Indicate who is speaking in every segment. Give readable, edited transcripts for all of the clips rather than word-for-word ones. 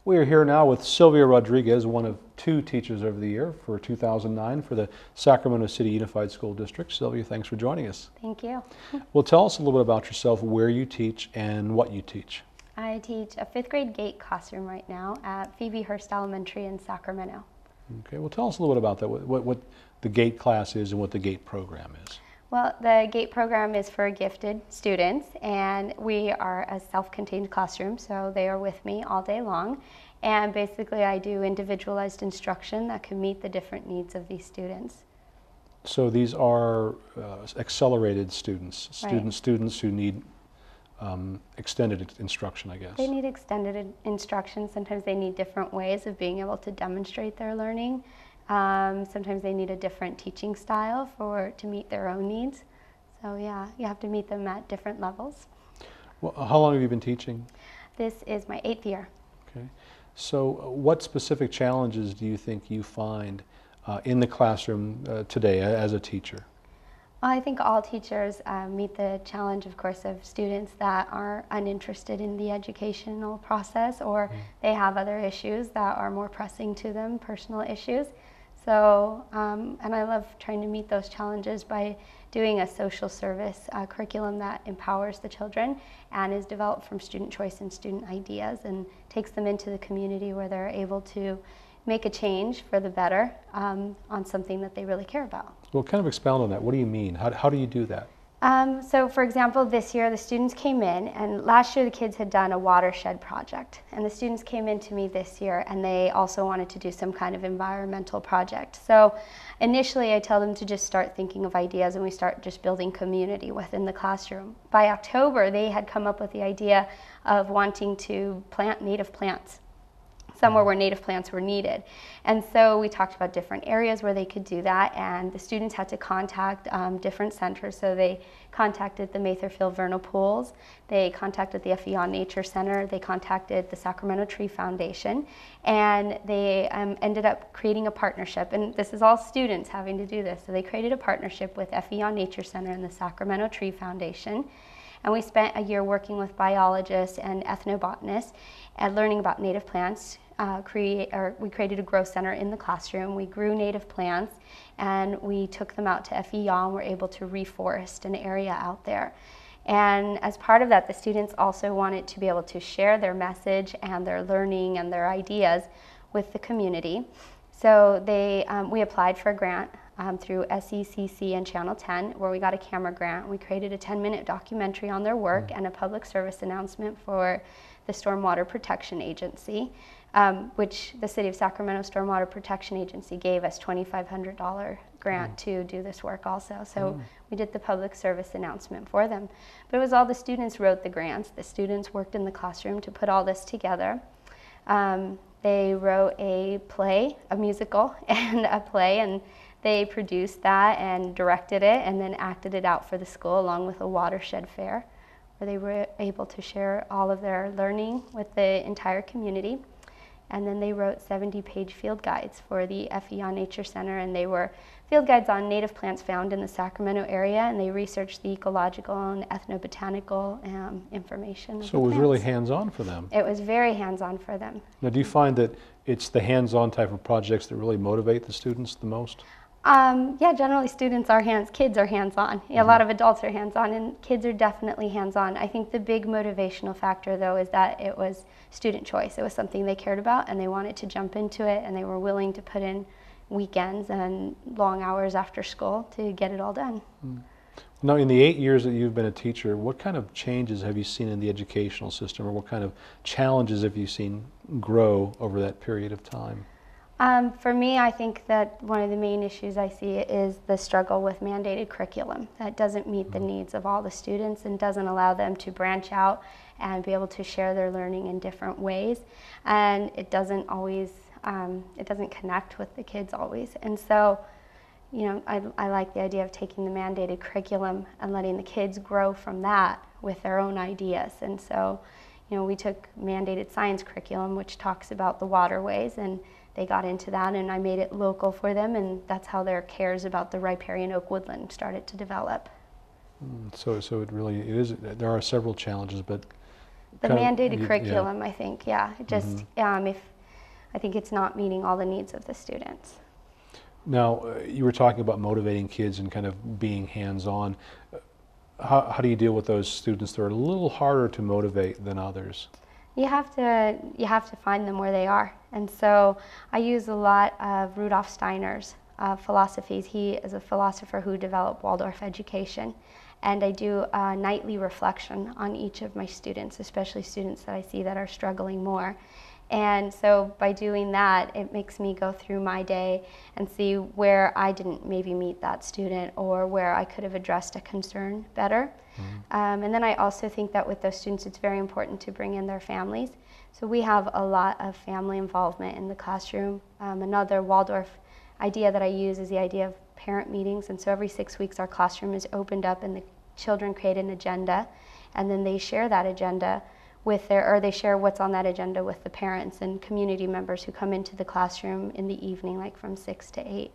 Speaker 1: We are here now with Sylvia Rodriguez, one of two Teachers of the Year for 2009 for the Sacramento City Unified School District. Sylvia, thanks for joining us.
Speaker 2: Thank you.
Speaker 1: Well, tell us a little bit about yourself, where you teach and what you teach.
Speaker 2: I teach a 5th grade GATE classroom right now at Phoebe Hurst Elementary in Sacramento.
Speaker 1: Okay, well tell us a little bit about that, what the GATE class is and what the GATE program is.
Speaker 2: Well, the GATE program is for gifted students, and we are a self-contained classroom, so they are with me all day long. And basically I do individualized instruction that can meet the different needs of these students.
Speaker 1: So these are accelerated students,
Speaker 2: Right.
Speaker 1: students who need extended instruction, I guess.
Speaker 2: They need extended instruction. Sometimes they need different ways of being able to demonstrate their learning. Sometimes they need a different teaching style to meet their own needs. So yeah, you have to meet them at different levels.
Speaker 1: Well, how long have you been teaching?
Speaker 2: This is my 8th year.
Speaker 1: Okay. So what specific challenges do you think you find in the classroom today as a teacher?
Speaker 2: Well, I think all teachers meet the challenge, of course, of students that are uninterested in the educational process, or they have other issues that are more pressing to them, personal issues. So, and I love trying to meet those challenges by doing a social service curriculum that empowers the children and is developed from student choice and student ideas and takes them into the community where they're able to make a change for the better on something that they really care about.
Speaker 1: Well, kind of expound on that. What do you mean? How do you do that?
Speaker 2: So for example, this year the students came in, and last year the kids had done a watershed project, and the students came in to me this year and they also wanted to do some kind of environmental project. So initially I tell them to just start thinking of ideas, and we start just building community within the classroom. By October they had come up with the idea of wanting to plant native plants somewhere where native plants were needed. And so we talked about different areas where they could do that, and the students had to contact different centers. So they contacted the Matherfield Vernal Pools, they contacted the FEO Nature Center, they contacted the Sacramento Tree Foundation, and they ended up creating a partnership. And this is all students having to do this. So they created a partnership with FEO Nature Center and the Sacramento Tree Foundation. And we spent a year working with biologists and ethnobotanists and learning about native plants. We created a grow center in the classroom. We grew native plants and we took them out to FEO and were able to reforest an area out there. And as part of that, the students also wanted to be able to share their message and their learning and their ideas with the community. So we applied for a grant through SECC and Channel 10, where we got a camera grant. We created a 10-minute documentary on their work and a public service announcement for the Stormwater Protection Agency, which the City of Sacramento Stormwater Protection Agency gave us $2,500 grant to do this work also. So we did the public service announcement for them. But it was all the students wrote the grants. The students worked in the classroom to put all this together. They wrote a play, a musical, and a play, and they produced that and directed it and then acted it out for the school along with a watershed fair where they were able to share all of their learning with the entire community. And then they wrote 70-page field guides for the FEO Nature Center, and they were field guides on native plants found in the Sacramento area, and they researched the ecological and ethnobotanical information.
Speaker 1: So it was really hands-on for them.
Speaker 2: It was very hands-on for them.
Speaker 1: Now, do you find that it's the hands-on type of projects that really motivate the students the most?
Speaker 2: Yeah, generally kids are hands-on. A lot of adults are hands-on, and kids are definitely hands-on. I think the big motivational factor, though, is that it was student choice. It was something they cared about, and they wanted to jump into it, and they were willing to put in weekends and long hours after school to get it all done.
Speaker 1: Now, in the 8 years that you've been a teacher, what kind of changes have you seen in the educational system, or what kind of challenges have you seen grow over that period of time?
Speaker 2: For me, I think that one of the main issues I see is the struggle with mandated curriculum that doesn't meet the needs of all the students and doesn't allow them to branch out and be able to share their learning in different ways. And it doesn't always, it doesn't connect with the kids always. And so, you know, I like the idea of taking the mandated curriculum and letting the kids grow from that with their own ideas. And so, you know, we took mandated science curriculum, which talks about the waterways, and they got into that, and I made it local for them, and that's how their cares about the riparian oak woodland started to develop.
Speaker 1: So it really is. There are several challenges, but
Speaker 2: The
Speaker 1: kind
Speaker 2: mandated
Speaker 1: of,
Speaker 2: curriculum, I think, yeah. It just, if I think it's not meeting all the needs of the students.
Speaker 1: Now, you were talking about motivating kids and kind of being hands-on. How do you deal with those students that are a little harder to motivate than others?
Speaker 2: You have to find them where they are. And so I use a lot of Rudolf Steiner's philosophies. He is a philosopher who developed Waldorf education. And I do a nightly reflection on each of my students, especially students that I see that are struggling more. And so by doing that, it makes me go through my day and see where I didn't maybe meet that student or where I could have addressed a concern better. And then I also think that with those students, it's very important to bring in their families. So we have a lot of family involvement in the classroom. Another Waldorf idea that I use is the idea of parent meetings. And so every 6 weeks, our classroom is opened up and the children create an agenda, and then they share that agenda with they share what's on that agenda with the parents and community members who come into the classroom in the evening, like from 6 to 8.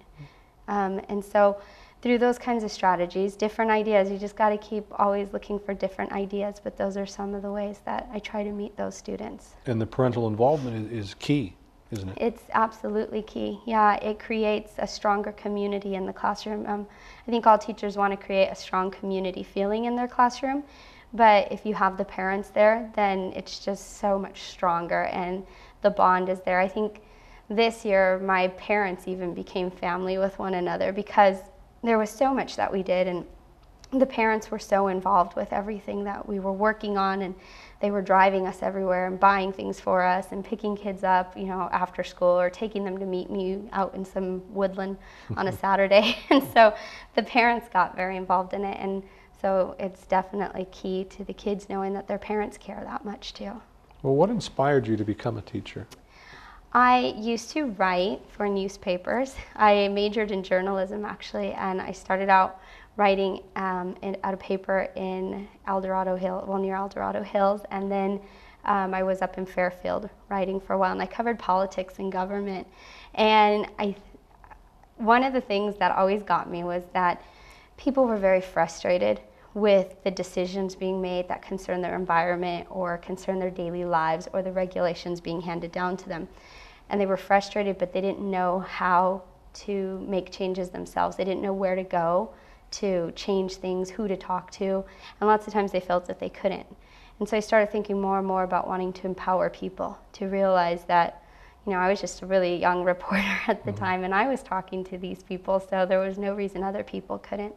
Speaker 2: And so through those kinds of strategies, different ideas, you just got to keep always looking for different ideas, but those are some of the ways that I try to meet those students.
Speaker 1: And the parental involvement is key, isn't it?
Speaker 2: It's absolutely key. Yeah, it creates a stronger community in the classroom. I think all teachers want to create a strong community feeling in their classroom, but if you have the parents there, then it's just so much stronger and the bond is there. I think this year my parents even became family with one another because there was so much that we did, and the parents were so involved with everything that we were working on, and they were driving us everywhere and buying things for us and picking kids up, after school or taking them to meet me out in some woodland on a Saturday. And so the parents got very involved in it, and so it's definitely key to the kids knowing that their parents care that much too.
Speaker 1: Well, what inspired you to become a teacher?
Speaker 2: I used to write for newspapers. I majored in journalism actually, and I started out writing at a paper in Eldorado Hill, near Eldorado Hills, and then I was up in Fairfield writing for a while, and I covered politics and government. And one of the things that always got me was that people were very frustrated with the decisions being made that concern their environment or concern their daily lives or the regulations being handed down to them. And they were frustrated, but they didn't know how to make changes themselves. They didn't know where to go to change things, who to talk to, and lots of times they felt that they couldn't. And so I started thinking more and more about wanting to empower people, to realize that, I was just a really young reporter at the time, and I was talking to these people, so there was no reason other people couldn't.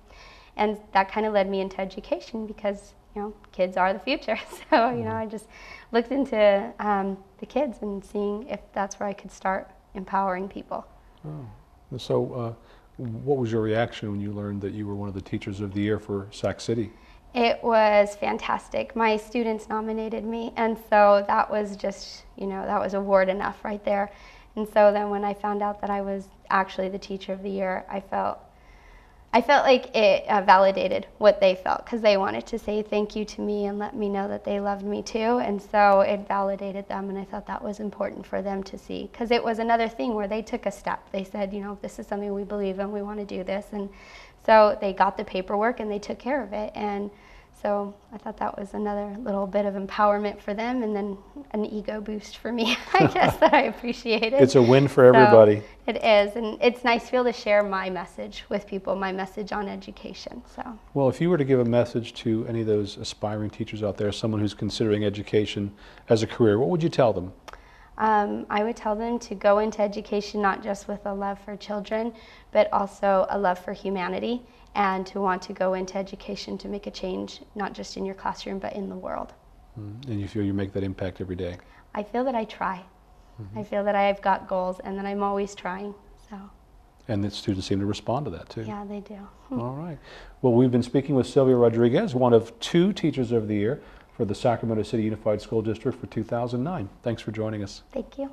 Speaker 2: And that kind of led me into education because, kids are the future. So, I just looked into the kids and seeing if that's where I could start empowering people.
Speaker 1: Oh. So what was your reaction when you learned that you were one of the Teachers of the Year for Sac City?
Speaker 2: It was fantastic. My students nominated me, and so that was just, that was award enough right there. And so then when I found out that I was actually the Teacher of the Year, I felt like it validated what they felt, because they wanted to say thank you to me and let me know that they loved me too. And so it validated them, and I thought that was important for them to see, because it was another thing where they took a step. They said, this is something we believe in, we want to do this. And so they got the paperwork and they took care of it. And so I thought that was another little bit of empowerment for them, and then an ego boost for me, I guess, that I appreciated.
Speaker 1: It's a win for everybody.
Speaker 2: So it is, and it's nice to be able to share my message with people, my message on education. So.
Speaker 1: Well, if you were to give a message to any of those aspiring teachers out there, someone who's considering education as a career, what would you tell them?
Speaker 2: I would tell them to go into education not just with a love for children, but also a love for humanity, and to want to go into education to make a change, not just in your classroom, but in the world.
Speaker 1: And you feel you make that impact every day?
Speaker 2: I feel that I try. I feel that I've got goals and that I'm always trying. So.
Speaker 1: And the students seem to respond to that too.
Speaker 2: Yeah, they do.
Speaker 1: All right. Well, we've been speaking with Sylvia Rodriguez, one of 2 Teachers of the Year for the Sacramento City Unified School District for 2009. Thanks for joining us.
Speaker 2: Thank you.